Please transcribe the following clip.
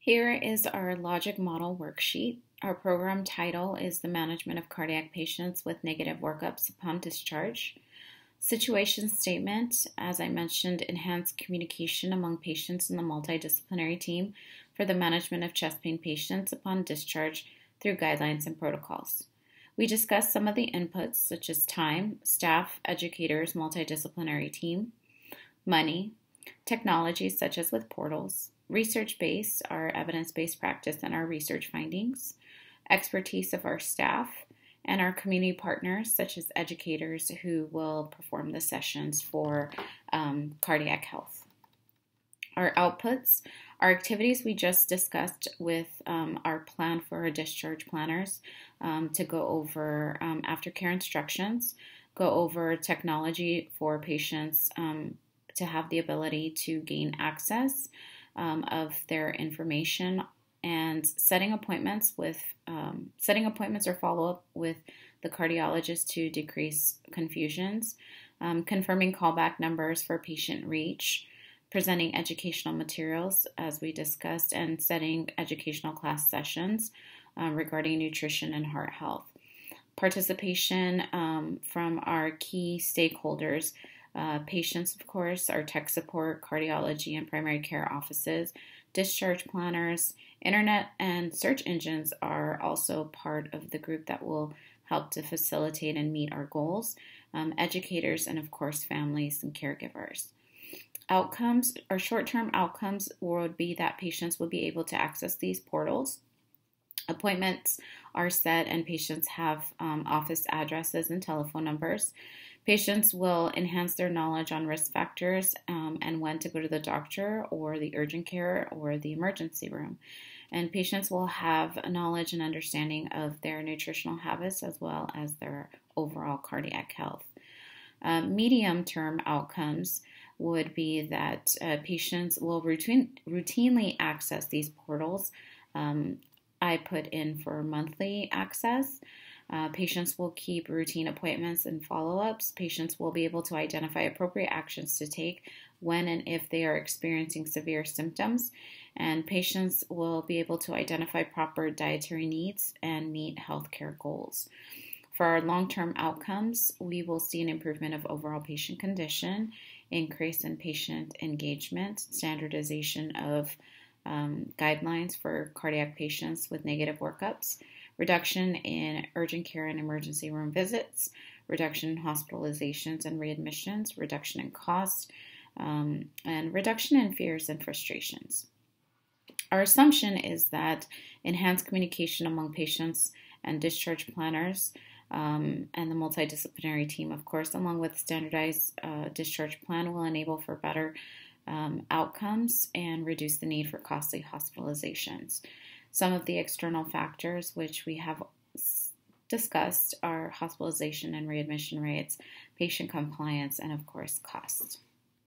Here is our logic model worksheet. Our program title is the management of cardiac patients with negative workups upon discharge. Situation statement, as I mentioned, enhanced communication among patients in the multidisciplinary team for the management of chest pain patients upon discharge through guidelines and protocols. We discussed some of the inputs such as time, staff, educators, multidisciplinary team, money, technologies such as with portals, research-based, our evidence-based practice and our research findings, expertise of our staff, and our community partners such as educators who will perform the sessions for cardiac health. Our outputs, our activities we just discussed with our plan for our discharge planners to go over aftercare instructions, go over technology for patients to have the ability to gain access of their information, and setting appointments or follow-up with the cardiologist to decrease confusions, confirming callback numbers for patient reach, presenting educational materials as we discussed, and setting educational class sessions regarding nutrition and heart health. Participation from our key stakeholders, patients, of course, our tech support, cardiology, and primary care offices, discharge planners, internet and search engines are also part of the group that will help to facilitate and meet our goals, educators, and of course, families and caregivers. Outcomes, our short-term outcomes would be that patients will be able to access these portals. Appointments are set and patients have office addresses and telephone numbers. Patients will enhance their knowledge on risk factors and when to go to the doctor or the urgent care or the emergency room. And patients will have a knowledge and understanding of their nutritional habits as well as their overall cardiac health. Medium-term outcomes would be that patients will routinely access these portals. I put in for monthly access. Patients will keep routine appointments and follow-ups. Patients will be able to identify appropriate actions to take when and if they are experiencing severe symptoms. And patients will be able to identify proper dietary needs and meet healthcare goals. For our long-term outcomes, we will see an improvement of overall patient condition, increase in patient engagement, standardization of guidelines for cardiac patients with negative workups, reduction in urgent care and emergency room visits, reduction in hospitalizations and readmissions, reduction in costs, and reduction in fears and frustrations. Our assumption is that enhanced communication among patients and discharge planners and the multidisciplinary team, of course, along with standardized discharge plan will enable for better outcomes and reduce the need for costly hospitalizations. Some of the external factors which we have discussed are hospitalization and readmission rates, patient compliance, and of course costs.